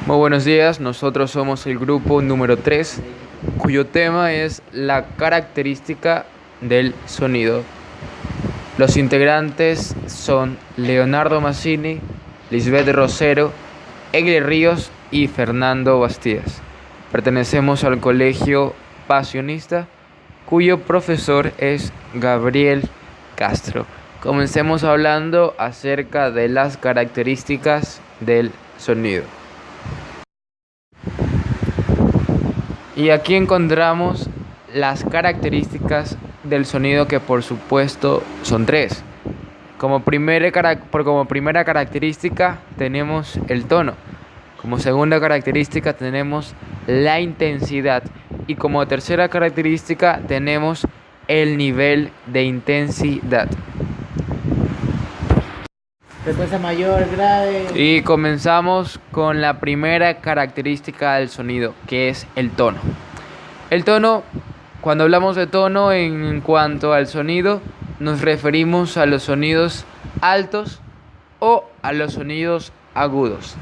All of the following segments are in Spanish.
Muy buenos días, nosotros somos el grupo número 3, cuyo tema es la característica del sonido. Los integrantes son Leonardo Mazzini, Lisbeth Rosero, Egli Ríos y Fernando Bastías. Pertenecemos al colegio Pasionista, cuyo profesor es Gabriel Castro. Comencemos hablando acerca de las características del sonido. Y aquí encontramos las características del sonido, que por supuesto son tres. Como primera característica tenemos el tono. Como segunda característica tenemos la intensidad. Y como tercera característica tenemos el nivel de intensidad. Frecuencia mayor, grave. Y comenzamos con la primera característica del sonido, que es el tono. El tono, cuando hablamos de tono en cuanto al sonido, nos referimos a los sonidos altos o a los sonidos agudos.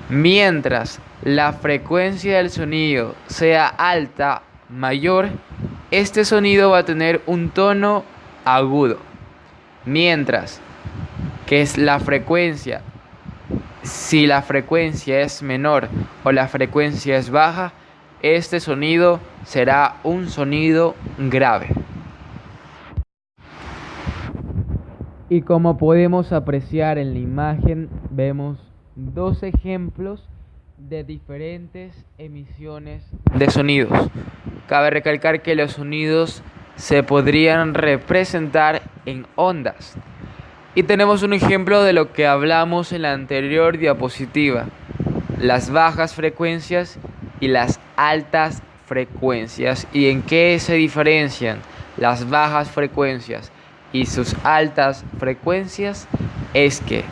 Mientras la frecuencia del sonido sea alta, mayor, este sonido va a tener un tono agudo. Mientras que es la frecuencia, si la frecuencia es menor o la frecuencia es baja, este sonido será un sonido grave. Y como podemos apreciar en la imagen, vemos dos ejemplos de diferentes emisiones de sonidos. Cabe recalcar que los sonidos se podrían representar en ondas. Y tenemos un ejemplo de lo que hablamos en la anterior diapositiva: las bajas frecuencias y las altas frecuencias. ¿Y en qué se diferencian las bajas frecuencias y sus altas frecuencias? Es que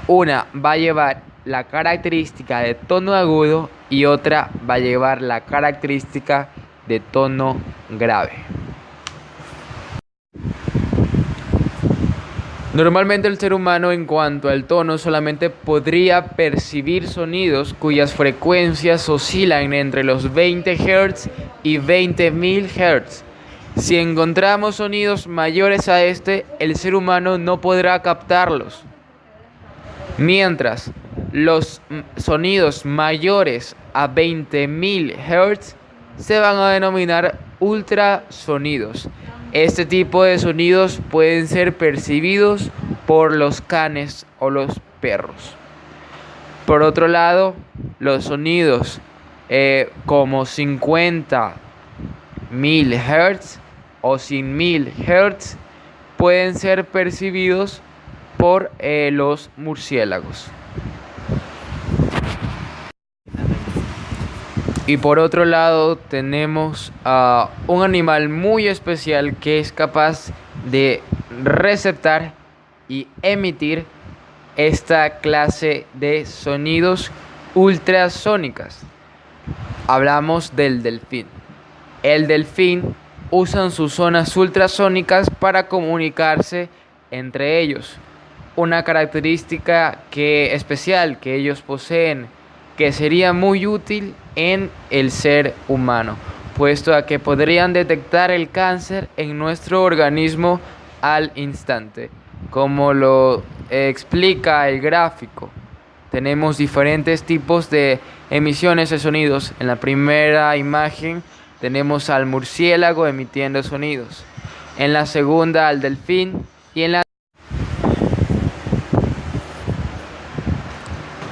una va a llevar la característica de tono agudo y otra va a llevar la característica de tono grave. Normalmente el ser humano, en cuanto al tono, solamente podría percibir sonidos cuyas frecuencias oscilan entre los 20 Hz y 20.000 Hz. Si encontramos sonidos mayores a este, el ser humano no podrá captarlos. Mientras los sonidos mayores a 20.000 Hz se van a denominar ultrasonidos. Este tipo de sonidos pueden ser percibidos por los canes o los perros. Por otro lado, los sonidos como 50.000 Hz o 100.000 Hz pueden ser percibidos por los murciélagos. Y por otro lado tenemos a un animal muy especial que es capaz de receptar y emitir esta clase de sonidos ultrasónicas. Hablamos del delfín. El delfín usa sus zonas ultrasónicas para comunicarse entre ellos. Una característica especial que ellos poseen, que sería muy útil en el ser humano, puesto a que podrían detectar el cáncer en nuestro organismo al instante. Como lo explica el gráfico, tenemos diferentes tipos de emisiones de sonidos. En la primera imagen tenemos al murciélago emitiendo sonidos, en la segunda al delfín y en la...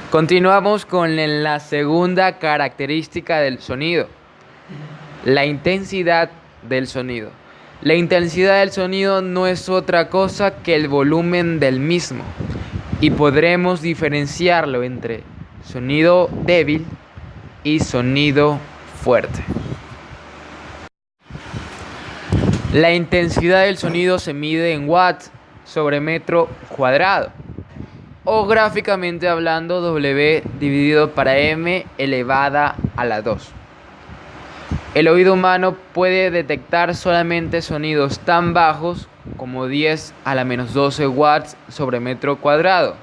Continuamos con la segunda característica del sonido: la intensidad del sonido. La intensidad del sonido no es otra cosa que el volumen del mismo, y podremos diferenciarlo entre sonido débil y sonido fuerte. La intensidad del sonido se mide en watts sobre metro cuadrado, o gráficamente hablando, W dividido para M elevada a la 2. El oído humano puede detectar solamente sonidos tan bajos como 10 a la menos 12 watts sobre metro cuadrado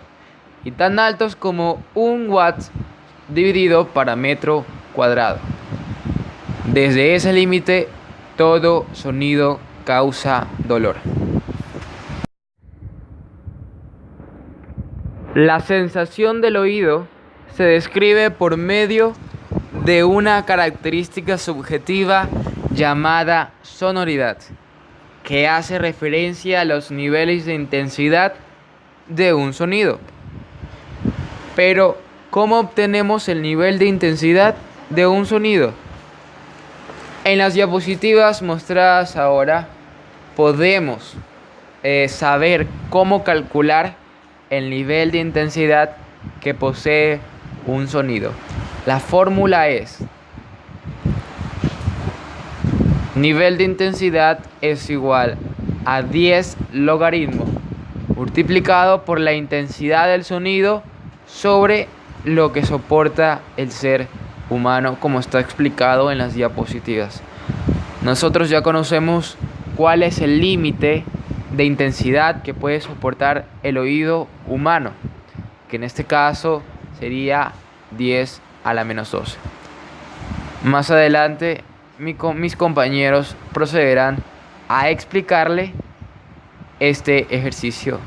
y tan altos como 1 watt dividido para metro cuadrado. Desde ese límite, todo sonido causa dolor. La sensación del oído se describe por medio de una característica subjetiva llamada sonoridad, que hace referencia a los niveles de intensidad de un sonido. Pero, ¿cómo obtenemos el nivel de intensidad de un sonido? En las diapositivas mostradas ahora podemos saber cómo calcular el nivel de intensidad que posee un sonido. La fórmula es: nivel de intensidad es igual a 10 logaritmo multiplicado por la intensidad del sonido sobre lo que soporta el ser humano, como está explicado en las diapositivas. Nosotros ya conocemos cuál es el límite de intensidad que puede soportar el oído humano, que en este caso sería 10 a la menos 12. Más adelante mis compañeros procederán a explicarle este ejercicio.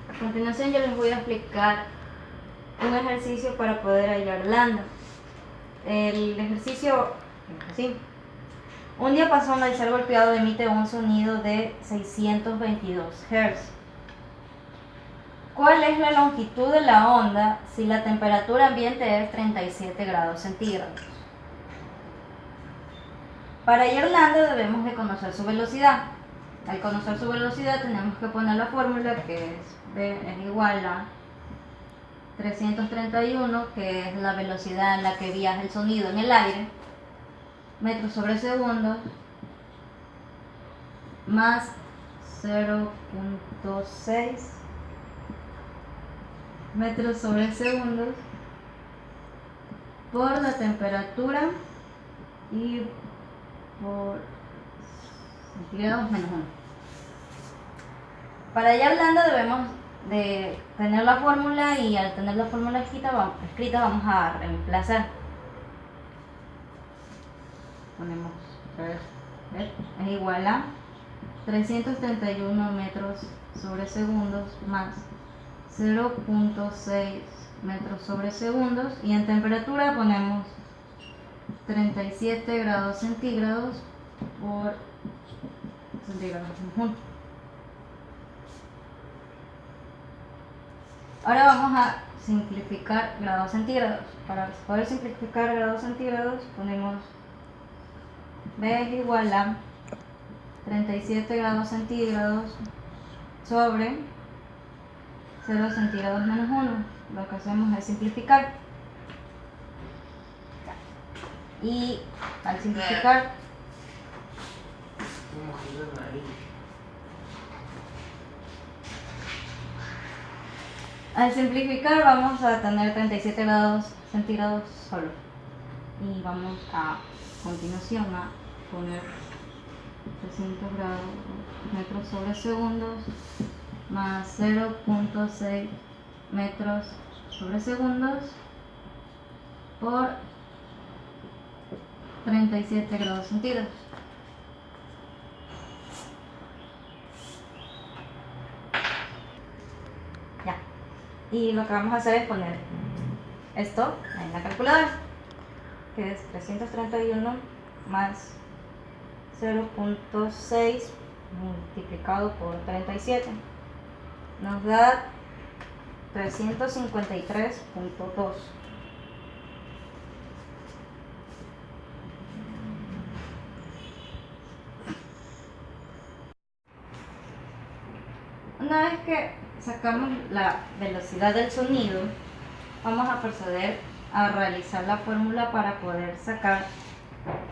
A continuación yo les voy a explicar un ejercicio para poder hallar lambda. El ejercicio es así. Un diapasón al ser golpeado emite un sonido de 622 Hz. ¿Cuál es la longitud de la onda si la temperatura ambiente es 37 grados centígrados? Para hallar lambda debemos de conocer su velocidad. Al conocer su velocidad tenemos que poner la fórmula, que es V es igual a 331, que es la velocidad en la que viaja el sonido en el aire, metros sobre segundos, más 0.6 metros sobre segundos por la temperatura y por centígrados menos 1. Para hallar lambda debemos de tener la fórmula, y al tener la fórmula escrita vamos a reemplazar. Ponemos es igual a 331 metros sobre segundos más 0.6 metros sobre segundos, y en temperatura ponemos 37 grados centígrados por centígrados menos 1. Ahora vamos a simplificar grados centígrados. Para poder simplificar grados centígrados ponemos V es igual a 37 grados centígrados sobre 0 centígrados menos 1. Lo que hacemos es simplificar. Y al simplificar vamos a tener 37 grados centígrados solo. Y vamos a continuación a poner 300 grados metros sobre segundos más 0.6 metros sobre segundos por 37 grados centígrados. Ya. Y lo que vamos a hacer es poner esto en la calculadora, que es 331 más 0.6 multiplicado por 37 nos da 353.2. Una vez que sacamos la velocidad del sonido, vamos a proceder a realizar la fórmula para poder sacar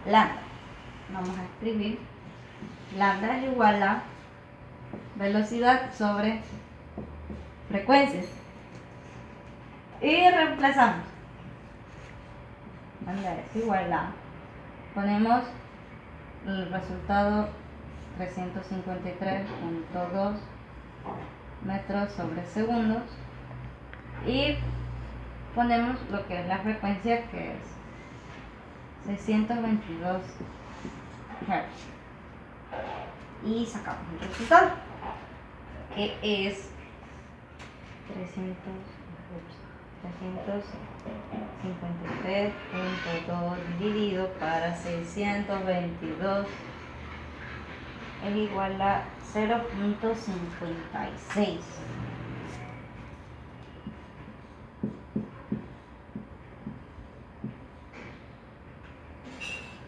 lambda. Vamos a escribir lambda es igual a velocidad sobre frecuencia, y reemplazamos. Lambda es igual a, ponemos el resultado 353.2 metros sobre segundos y ponemos lo que es la frecuencia, que es 622 Hz, y sacamos el resultado, que es 353.2 dividido para 622 es igual a 0.56.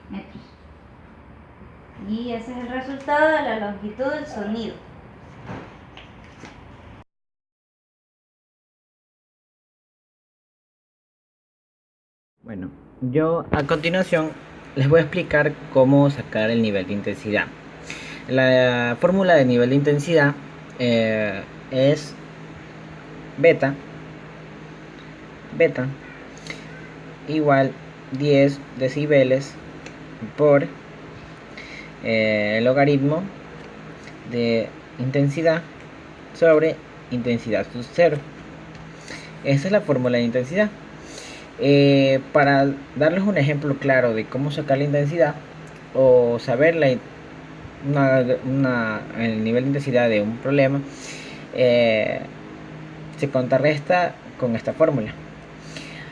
metros. Y ese es el resultado de la longitud del sonido. Bueno, yo a continuación les voy a explicar cómo sacar el nivel de intensidad. La fórmula de nivel de intensidad es beta igual 10 decibeles por el logaritmo de intensidad sobre intensidad sub 0. Esa es la fórmula de intensidad. Para darles un ejemplo claro de cómo sacar la intensidad o saber el nivel de intensidad de un problema, se contrarresta con esta fórmula.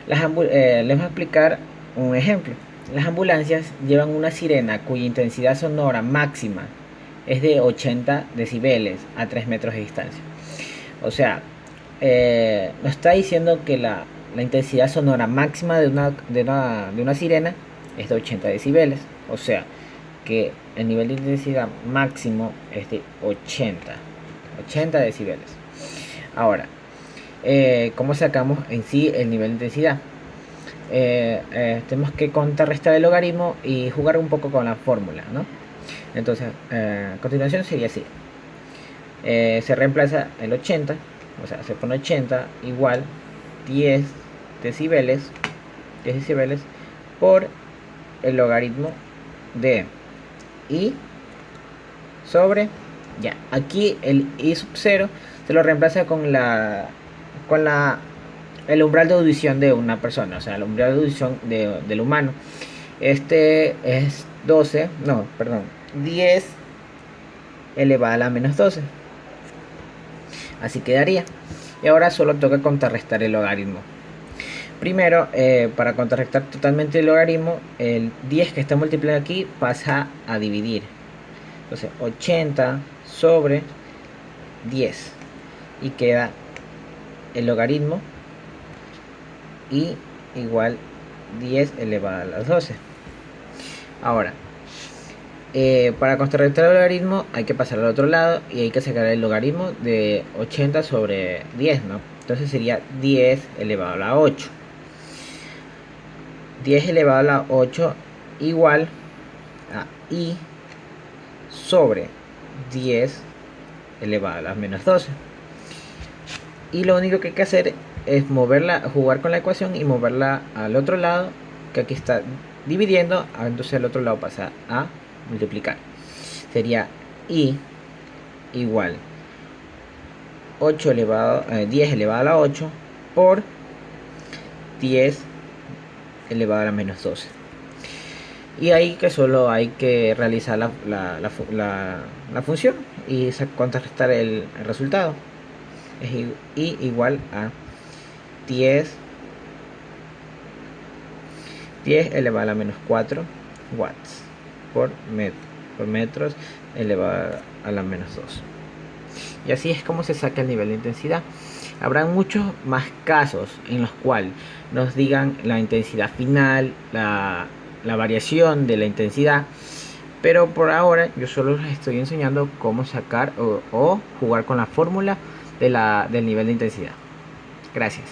Les voy a explicar un ejemplo. Las ambulancias llevan una sirena cuya intensidad sonora máxima es de 80 decibeles a 3 metros de distancia. O sea, nos está diciendo que la intensidad sonora máxima de una sirena es de 80 decibeles. O sea, que el nivel de intensidad máximo es de 80 decibeles. Ahora, ¿cómo sacamos en sí el nivel de intensidad? Tenemos que contrarrestar el logaritmo y jugar un poco con la fórmula, ¿no? Entonces, a continuación sería así. Se reemplaza el 80, o sea, se pone 80 igual 10 decibeles por el logaritmo de i sobre, ya, aquí el i sub 0 se lo reemplaza con el umbral de audición de una persona, o sea, el umbral de audición del humano. Este es 10 elevado a la menos 12. Así quedaría. Y ahora solo toca contrarrestar el logaritmo. Primero, para contrarrestar totalmente el logaritmo, el 10 que está multiplicado aquí pasa a dividir. Entonces, 80 sobre 10. Y queda el logaritmo y igual 10 elevado a las 12. Ahora, para contrarrestar el logaritmo hay que pasar al otro lado y hay que sacar el logaritmo de 80 sobre 10, ¿no? Entonces sería 10 elevado a la 8. 10 elevado a la 8 igual a i sobre 10 elevado a la menos 12. Y lo único que hay que hacer es jugar con la ecuación y moverla al otro lado, que aquí está dividiendo, entonces el otro lado pasa a multiplicar. Sería i igual 10 elevado a la 8 por 10 elevado a la menos 12. Y ahí que solo hay que realizar la función y contrarrestar el resultado. Es i igual a 10 elevado a la menos 4 watts por metros elevado a la menos 2. Y así es como se saca el nivel de intensidad. Habrá muchos más casos en los cuales nos digan la intensidad final, la variación de la intensidad, pero por ahora yo solo les estoy enseñando cómo sacar o jugar con la fórmula del nivel de intensidad. Gracias.